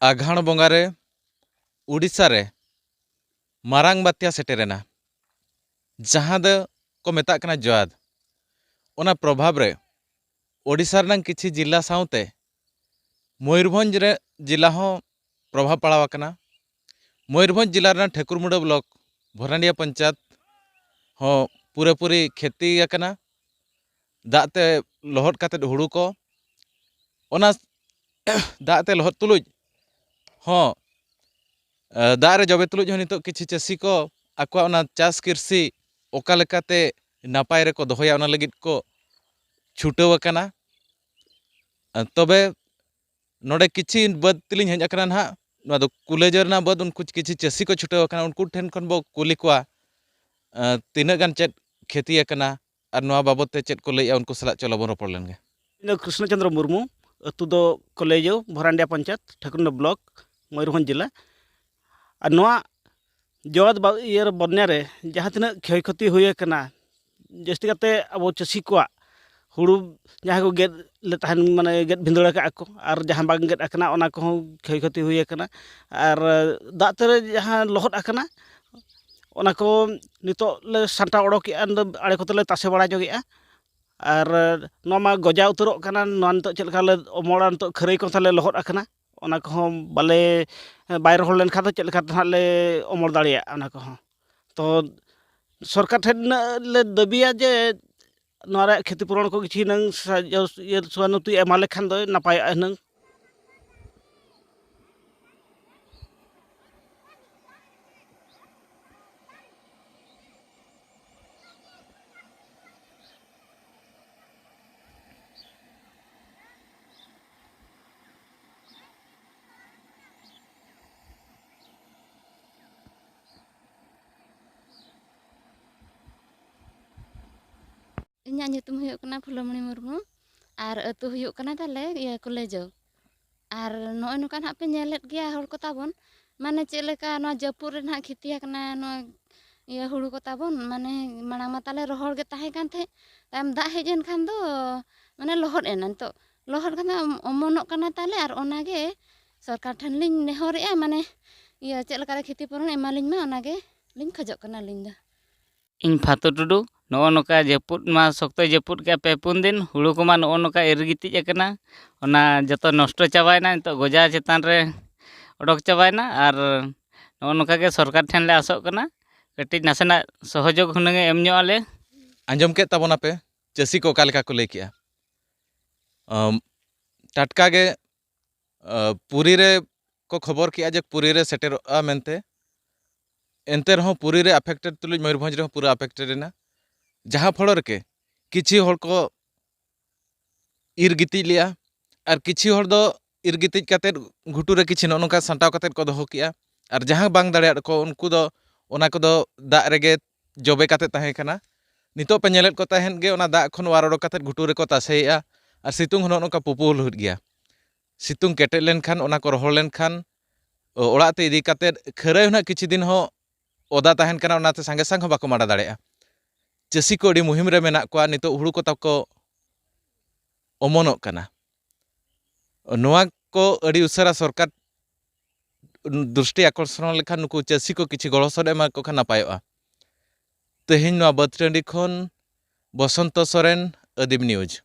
आघाण बंगारे उड़ीसा रे मारांग बात्या सेटेरेना जहां दो को मेता कना जवाद ओना प्रभाव रे ओडिशा रनांग किछि जिला साउते मयूरभंज रे जिला हो प्रभाव पड़ावकना। मयूरभंज जिला रना ठेकुरमुंडा ब्लॉक भरांडिया पंचायत हो पूरेपूरी खेती आकना दाते लहट काते हुड़ू को ओना दाते लहट तुलुज हो दारे जबे तुलुज हो नितो किछि चासी को आकवा ओना चास कृषि ओका लेकाते नापाय रे को दोहया ओना लगित को छुटाव आकना। तबे नोडे किछि बद तिलिं हेज आकना ना नोआ दो कुलेजरना बद उनको किछि चासी को छुटाव आकना उनको ठेन खन बो कुली कोआ तीना गान चेत खेती आकना और नोआ बाबत ते चेत को लैया उनको सला चलो बन रोपड़ लेनगे। कृष्णचंद्र मुर्मू अतु दो कॉलेज भरांडिया पंचायत ठेकुरमुंडा ब्लॉक मयूरभंज जिला और नोआ जवाद इयर बन्या रे जहाँ तिना क्षय क्षति हुए कना जस्ती काते अब चासी को हुड़ू जहाँ को गेद ले तहन माने गेद भिंदड़ा का को और जहाँ बाग गेद आकना ओना को क्षय क्षति हुए कना और दाते रे जहाँ लहट आकना ओना को नितो ले सांटा ओडोक आड़े कोते तासे बड़ा जोगेआ और नोमा गजा उतरोक कना नोआ नितो चेलका ले अमोड़ा नितो खरई को थाले लहट आकना ओना को बाले बाय रहोड़ लेन खा चेलका ले अमोड़ दाड़िया ओना को तो सरकार ठेन ले दाबिया जे नोरा क्षतिपूरण को किछि नंग सहानुति एमा लेखान दो नापाय नंग। इन्या nyutum huyuk kana Phulomani Murmu ar atu huyuk kana tale ya kolejo ar noy nukan hak pe nyelet gya hor ko tabon mane cheleka no japur ren hak khitiya kana no ya huru ko tabon mane manang ma tale rohor ge tahe kan the tam da hejen khan do mane lohot enan to lohot kana omonok kana tale ar ona ge सरकार ठन लिंग नेहरिया माने या चेलका रे खेती परन एमालिंग में ओना गे लिंग खजक kana लिंग दा इन फातो टुडू नो नोका जपुद मा सख्त जपुद के पे पुन दिन हुड़ू को मा नो नोका एरगिति एकना ओना जतो नष्ट चाबायना तो गजा चेतान रे ओडक चाबायना और नो नोका के सरकार ठेन ले आसोक कना कटी नासेना सहयोग हुनगे एमन्यो आले आंजम के तबोना पे चासी को कालका को लई किया टटका गे पुरी रे को खबर किया जे पुरी रे सेटेरआ मेनते एनते रहो पुरी रे अफेक्टेड तुलुज मयूरभंज रे पूरा अफेक्टेड ना जहाँ फल के किछि हर को इर गिति लिया और किछि हर दो इर गिति काते घुटू रे किछि नोनका सांटाव काते को दोहो किया और जहाँ बांग दाड़िया को उनको दो ओना को दो दा रेगे जबे काते ताहे कना नितो पे नेलेट को ताहेन गे ओना दा खन वारोड काते घुटू रे को तासेया और सितुंग हन नोका पुपुल हुट गया सितुंग केटे लेन खान ओना को रोहड़ लेन खान ओड़ा ते इदी काते खरय होना किछि दिन हो ओदा ताहेन कना ओनाते संगे संग हो बाको माडा दाड़िया चासी को अड़ी मुहिम रे मेना को नितो हुड़ू को ताको अमनोक कना नोआ को अड़ी उसरा सरकार दृष्टि आकर्षण लेखान नुकु चासी को किछि गड़ो सर एमा को खाना पायोआ। तेहेन नोआ बथटंडी खन बसंत सोरेन आदिम न्यूज।